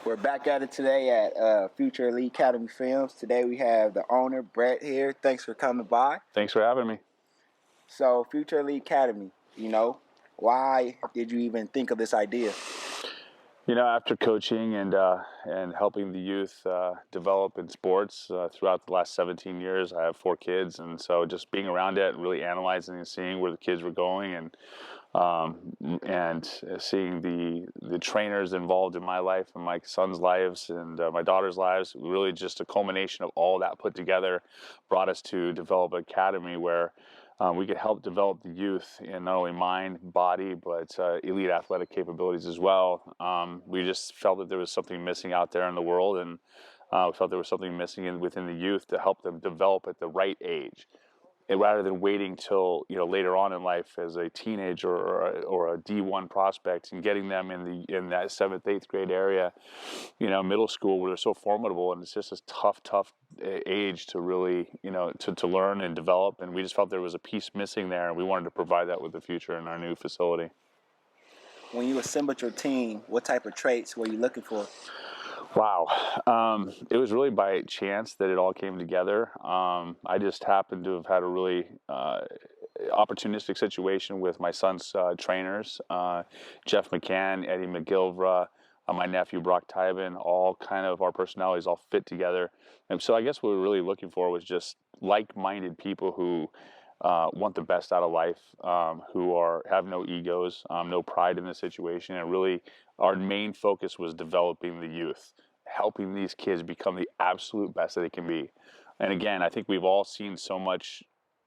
We're back at it today at Future Elite Academy Films. Today we have the owner, Brett, here. Thanks for coming by. Thanks for having me. So, Future Elite Academy, why did you even think of this idea? After coaching and helping the youth develop in sports throughout the last 17 years, I have 4 kids, and so just being around it and really analyzing and seeing where the kids were going and seeing the trainers involved in my life and my son's lives and my daughter's lives, really just a culmination of all that put together brought us to develop an academy where we could help develop the youth in not only mind, body, but elite athletic capabilities as well. We just felt that there was something missing out there in the world, and we felt there was something missing within the youth to help them develop at the right age. And rather than waiting till later on in life as a teenager or a D1 prospect and getting them in that 7th, 8th grade area, middle school where they're so formidable, and it's just a tough age to really to learn and develop. And we just felt there was a piece missing there, and we wanted to provide that with the future in our new facility. When you assembled your team, what type of traits were you looking for? Wow. It was really by chance that it all came together. I just happened to have had a really opportunistic situation with my son's trainers, Jeff McCann, Eddie McGilvra, my nephew Brock Tybin. All kind of our personalities all fit together. And so I guess what we were really looking for was just like-minded people who want the best out of life, who have no egos, no pride in the situation, and really our main focus was developing the youth, helping these kids become the absolute best that they can be. And again, I think we've all seen so much,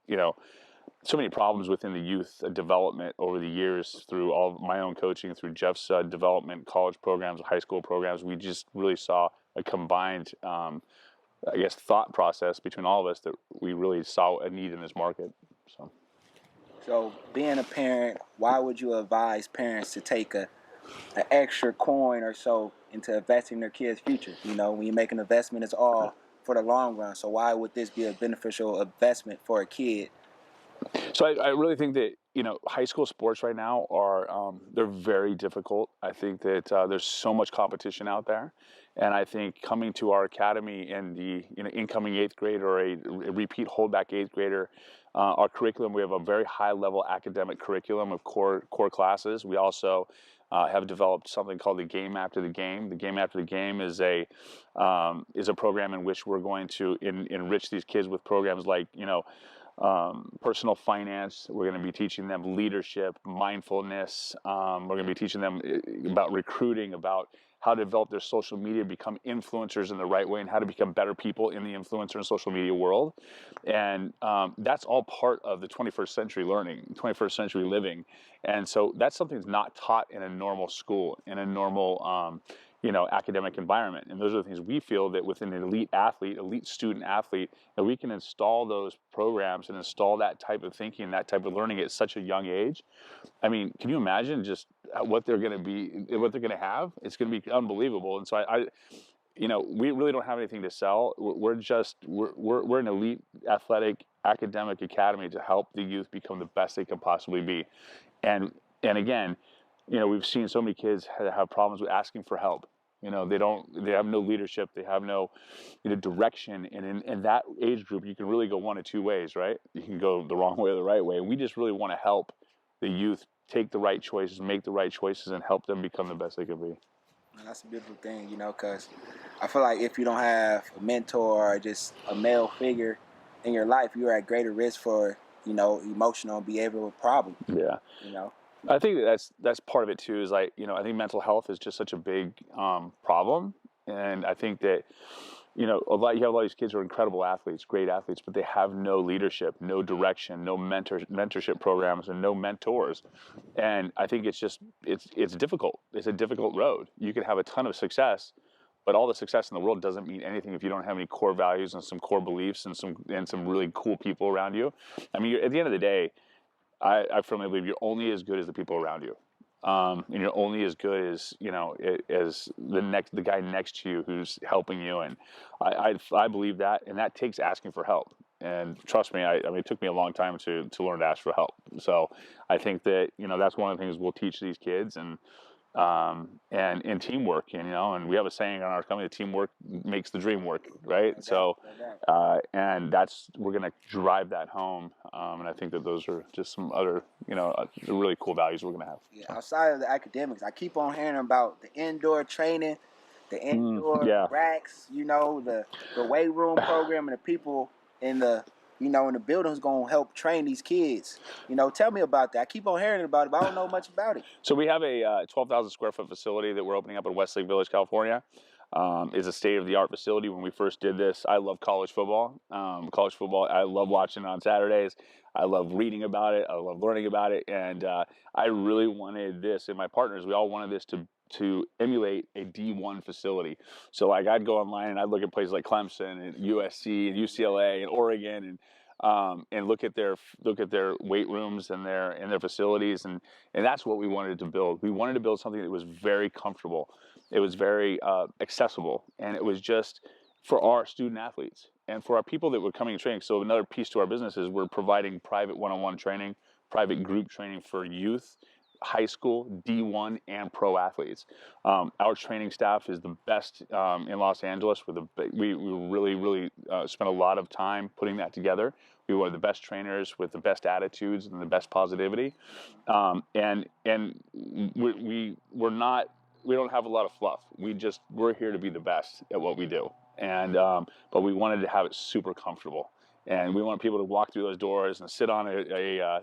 so many problems within the youth development over the years through all of my own coaching, through Jeff's development, college programs, high school programs. We just really saw a combined thought process between all of us that we really saw a need in this market. So being a parent, why would you advise parents to take an extra coin or so into investing in their kids' future? When you make an investment, it's all for the long run. So why would this be a beneficial investment for a kid? So I really think that high school sports right now are they're very difficult. I think that there's so much competition out there, and I think coming to our academy and the incoming 8th grade or a repeat holdback 8th grader, our curriculum, we have a very high level academic curriculum of core classes. We also have developed something called the Game After the Game. The Game After the Game is a program in which we're going to enrich these kids with programs like personal finance. We're going to be teaching them leadership, mindfulness. We're going to be teaching them about recruiting, about how to develop their social media, become influencers in the right way, and how to become better people in the influencer and social media world. And that's all part of the 21st century learning, 21st century living. And so that's something that's not taught in a normal school, in a normal academic environment. And those are the things we feel that within an elite athlete, elite student athlete, that we can install those programs and install that type of thinking, that type of learning at such a young age. I mean, can you imagine just what they're going to have? It's going to be unbelievable. And so we really don't have anything to sell. We're an elite athletic academic academy to help the youth become the best they can possibly be. And again, we've seen so many kids have problems with asking for help. They have no leadership. They have no, direction. And in that age group, you can really go one of two ways, right? You can go the wrong way or the right way. And we just really want to help the youth take the right choices, make the right choices, and help them become the best they can be. That's a beautiful thing, because I feel like if you don't have a mentor or just a male figure in your life, you're at greater risk for, emotional and behavioral problems. Yeah. I think that's part of it too. Is I think mental health is just such a big problem, and I think that you have a lot of these kids who are incredible athletes, great athletes, but they have no leadership, no direction, no mentorship programs, and no mentors. And I think it's difficult. It's a difficult road. You can have a ton of success, but all the success in the world doesn't mean anything if you don't have any core values and some core beliefs and some really cool people around you. I mean, at the end of the day, I firmly believe you're only as good as the people around you, and you're only as good as as the guy next to you who's helping you. And I believe that, and that takes asking for help. And trust me, I mean, it took me a long time to learn to ask for help. So I think that that's one of the things we'll teach these kids, and and teamwork, and we have a saying on our company: teamwork makes the dream work, right? No doubt, So, no doubt. and we're going to drive that home, and I think that those are just some other, really cool values we're going to have. Yeah, So. outside of the academics, I keep on hearing about the indoor training, the indoor Yeah. racks, the weight room program, and the people in the in the buildings gonna help train these kids. Tell me about that. I keep on hearing about it, but I don't know much about it. So we have a 12,000 square foot facility that we're opening up in Westlake Village, California. It's a state of the art facility. When we first did this, I love college football. I love watching it on Saturdays. I love reading about it. I love learning about it. And I really wanted this, and my partners, we all wanted this to emulate a D1 facility. So like I'd go online and I'd look at places like Clemson and USC and UCLA and Oregon and look at their weight rooms and their facilities, and that's what we wanted to build. We wanted to build something that was very comfortable. It was very accessible, and it was just for our student athletes and for our people that were coming and training. So another piece to our business is we're providing private one-on-one training, private group training for youth, high school, D1, and pro athletes. Our training staff is the best in Los Angeles. We really spent a lot of time putting that together. We were the best trainers with the best attitudes and the best positivity. And we don't have a lot of fluff. We're here to be the best at what we do. And but we wanted to have it super comfortable. And we want people to walk through those doors and sit on a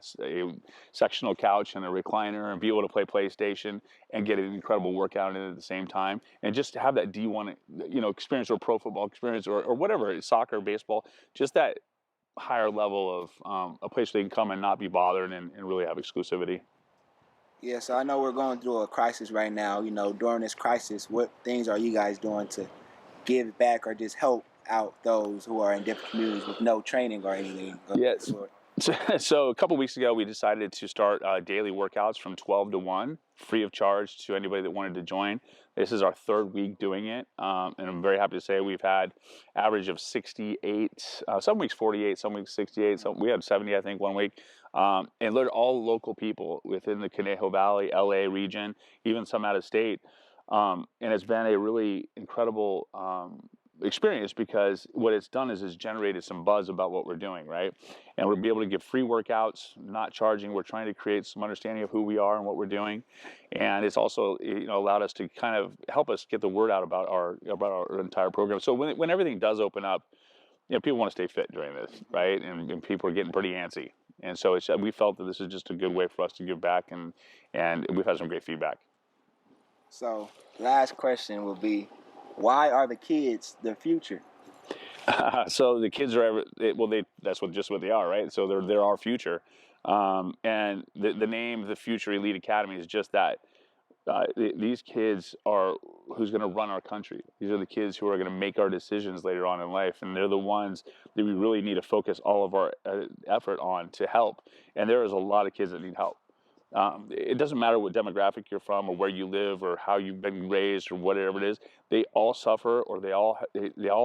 sectional couch and a recliner and be able to play PlayStation and get an incredible workout in it at the same time. And just to have that D1, experience, or pro football experience, or whatever, soccer, baseball, just that higher level of a place where they can come and not be bothered and really have exclusivity. Yeah, so I know we're going through a crisis right now. During this crisis, what things are you guys doing to give back or just help out those who are in different communities with no training or anything of that Yes. sort? So a couple weeks ago, we decided to start daily workouts from 12 to 1, free of charge to anybody that wanted to join. This is our third week doing it, and I'm very happy to say we've had average of 68, some weeks 48, some weeks 68. We had 70, I think, one week. And literally all local people within the Conejo Valley, LA region, even some out of state. And it's been a really incredible experience, because what it's done is it's generated some buzz about what we're doing, right? And we'll be able to give free workouts, not charging. We're trying to create some understanding of who we are and what we're doing, and it's also allowed us to kind of help us get the word out about our entire program. So when everything does open up, people want to stay fit during this, right? And people are getting pretty antsy, and so we felt that this is just a good way for us to give back, and we've had some great feedback. So, last question will be, why are the kids the future? So the kids are that's what they are, right? So they're our future, and the name, the Future Elite Academy, is just that. These kids are who's going to run our country. These are the kids who are going to make our decisions later on in life, and they're the ones that we really need to focus all of our effort on to help. And there is a lot of kids that need help. It doesn't matter what demographic you're from, or where you live, or how you've been raised, or whatever it is. They all suffer, or they all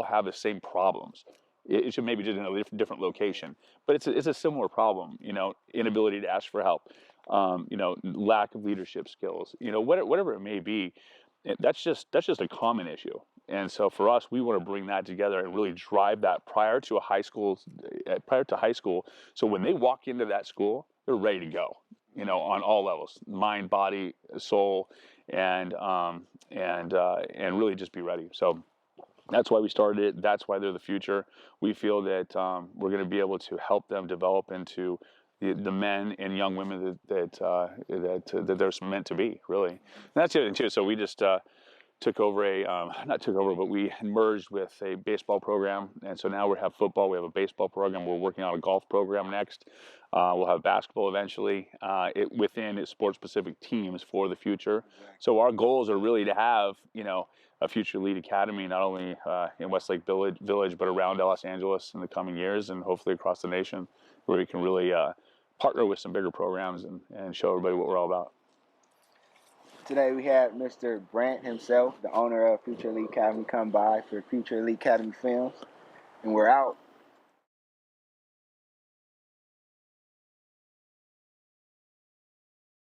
have the same problems. It should maybe just in a different location, but it's a similar problem. Inability to ask for help, lack of leadership skills. Whatever it may be. That's just a common issue. And so for us, we want to bring that together and really drive that prior to high school. So when they walk into that school, they're ready to go. On all levels, mind, body, soul, and really just be ready. So that's why we started it. That's why they're the future. We feel that we're going to be able to help them develop into the men and young women that they're meant to be, really. And that's the other thing too. So we just but we merged with a baseball program, and so now we have football. We have a baseball program. We're working on a golf program next. We'll have basketball eventually. Within sport-specific teams for the future. So our goals are really to have a Future Elite Academy, not only in Westlake Village, but around Los Angeles in the coming years, and hopefully across the nation, where we can really partner with some bigger programs and show everybody what we're all about. Today we had Mr. Brant himself, the owner of Future Elite Academy, come by for Future Elite Academy Films, and we're out.